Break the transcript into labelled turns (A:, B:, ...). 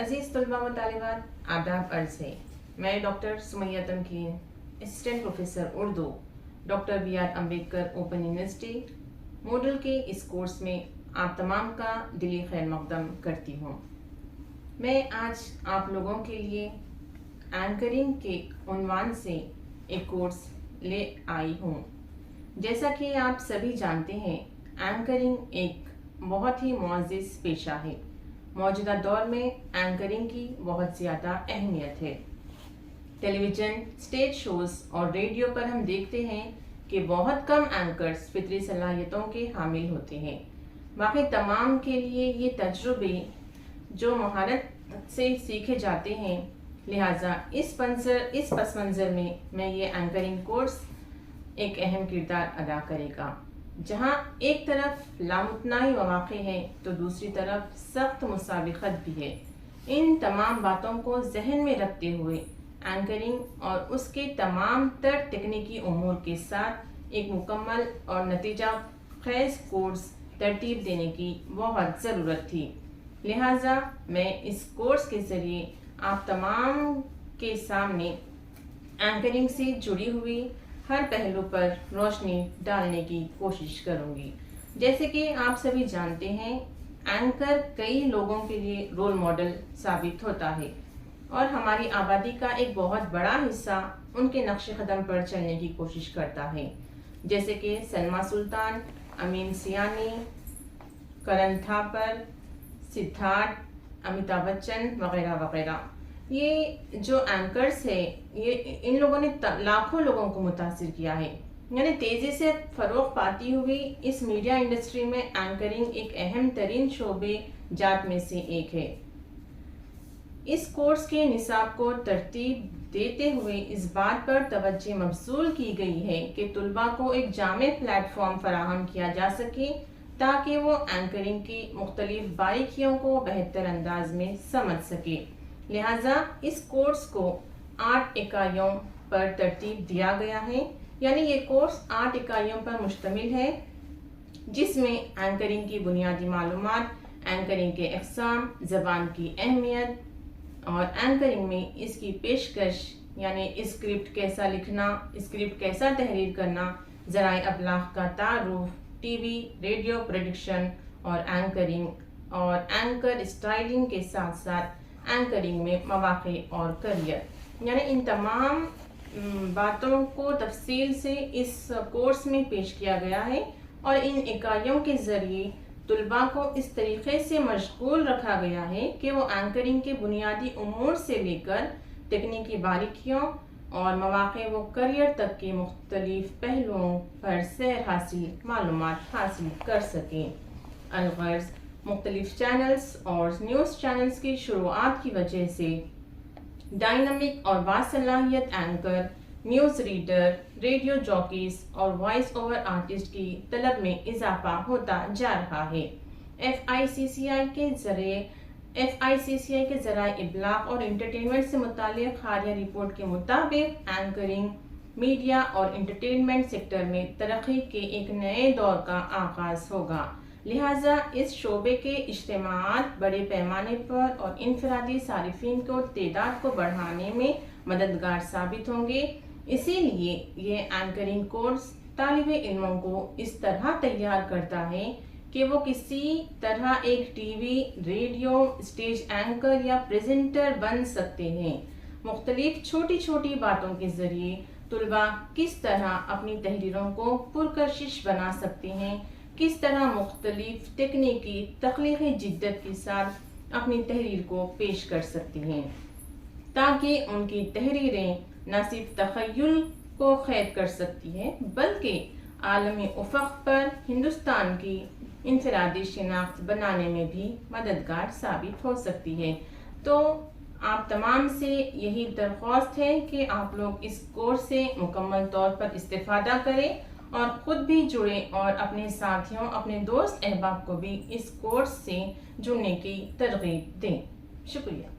A: عزیز طلباء و طالبات، آداب عرض ہے۔ میں doctor Sumaiya Tamkeen, assistant professor Urdu, doctor B R Ambedkar open university model کے اس کورس میں آپ تمام کا دلی خیر مقدم کرتی ہوں۔ میں آج آپ لوگوں کے لیے اینکرنگ کے عنوان سے ایک کورس لے آئی ہوں۔ جیسا کہ آپ سبھی جانتے ہیں، اینکرنگ ایک بہت ہی معزز پیشہ ہے۔ موجودہ دور میں اینکرنگ کی بہت زیادہ اہمیت ہے۔ ٹیلی ویژن، اسٹیج شوز اور ریڈیو پر ہم دیکھتے ہیں کہ بہت کم اینکرز فطری صلاحیتوں کے حامل ہوتے ہیں۔ باقی تمام کے لیے یہ تجربے جو مہارت سے سیکھے جاتے ہیں، لہٰذا اس پس منظر میں یہ اینکرنگ کورس ایک اہم کردار ادا کرے گا، جہاں ایک طرف لامتناہی مواقع ہے تو دوسری طرف سخت مسابقت بھی ہے۔ ان تمام باتوں کو ذہن میں رکھتے ہوئے اینکرنگ اور اس کے تمام تر تکنیکی امور کے ساتھ ایک مکمل اور نتیجہ خیز کورس ترتیب دینے کی بہت ضرورت تھی۔ لہٰذا میں اس کورس کے ذریعے آپ تمام کے سامنے اینکرنگ سے جڑی ہوئی ہر پہلو پر روشنی ڈالنے کی کوشش کروں گی۔ جیسے کہ آپ سبھی جانتے ہیں، اینکر کئی لوگوں کے لیے رول ماڈل ثابت ہوتا ہے اور ہماری آبادی کا ایک بہت بڑا حصہ ان کے نقش قدم پر چلنے کی کوشش کرتا ہے، جیسے کہ سلما سلطان، امین سیانی، کرن تھاپر، سدھارتھ، امیتابھ بچن وغیرہ وغیرہ۔ یہ جو اینکرز ہے، ان لوگوں نے لاکھوں لوگوں کو متاثر کیا ہے۔ یعنی تیزی سے فروغ پاتی ہوئی اس میڈیا انڈسٹری میں اینکرنگ ایک اہم ترین شعبے جات میں سے ایک ہے۔ اس کورس کے نصاب کو ترتیب دیتے ہوئے اس بات پر توجہ مبذول کی گئی ہے کہ طلباء کو ایک جامع پلیٹ فارم فراہم کیا جا سکے تاکہ وہ اینکرنگ کی مختلف باریکیوں کو بہتر انداز میں سمجھ سکے۔ لہٰذا اس کورس کو 8 اکائیوں پر ترتیب دیا گیا ہے، یعنی یہ کورس 8 اکائیوں پر مشتمل ہے، جس میں اینکرنگ کی بنیادی معلومات، اینکرنگ کے اقسام، زبان کی اہمیت اور اینکرنگ میں اس کی پیشکش، یعنی اسکرپٹ کیسا لکھنا، اسکرپٹ کیسا تحریر کرنا، ذرائع ابلاغ کا تعارف، ٹی وی، ریڈیو پروڈکشن اور اینکرنگ اور اینکر اسٹائلنگ کے ساتھ ساتھ اینکرنگ میں مواقع اور کریئر، یعنی ان تمام باتوں کو تفصیل سے اس کورس میں پیش کیا گیا ہے اور ان اکائیوں کے ذریعے طلباء کو اس طریقے سے مشغول رکھا گیا ہے کہ وہ اینکرنگ کے بنیادی امور سے لے کر تکنیکی باریکیوں اور مواقع و کریئر تک کے مختلف پہلوؤں پر معلومات حاصل کر سکیں۔ الغرض مختلف چینلز اور نیوز چینلز کی شروعات کی وجہ سے ڈائنامک اور باصلاحیت اینکر، نیوز ریڈر، ریڈیو جاکیز اور وائس اوور آرٹسٹ کی طلب میں اضافہ ہوتا جا رہا ہے۔ ایف آئی سی سی آئی کے ذرائع ابلاغ اور انٹرٹینمنٹ سے متعلق حالیہ رپورٹ کے مطابق اینکرنگ میڈیا اور انٹرٹینمنٹ سیکٹر میں ترقی کے ایک نئے دور کا آغاز ہوگا۔ لہٰذا اس شعبے کے اجتماعات بڑے پیمانے پر اور انفرادی صارفین کو تعداد کو بڑھانے میں مددگار ثابت ہوں گے۔ اسی لیے یہ اینکرنگ کورس طالب علموں کو اس طرح تیار کرتا ہے کہ وہ کسی طرح ایک T V, radio, stage anchor یا پریزنٹر بن سکتے ہیں۔ مختلف چھوٹی چھوٹی باتوں کے ذریعے طلباء کس طرح اپنی تحریروں کو پرکشش بنا سکتے ہیں، کس طرح مختلف تکنیکی تخلیقی جدت کے ساتھ اپنی تحریر کو پیش کر سکتے ہیں، تاکہ ان کی تحریریں نہ صرف تخیل کو قید کر سکتی ہیں بلکہ عالمی افق پر ہندوستان کی انفرادی شناخت بنانے میں بھی مددگار ثابت ہو سکتی ہے۔ تو آپ تمام سے یہی درخواست ہے کہ آپ لوگ اس کورس سے مکمل طور پر استفادہ کریں اور خود بھی جڑیں اور اپنے ساتھیوں، اپنے دوست احباب کو بھی اس کورس سے جڑنے کی ترغیب دیں۔ شکریہ۔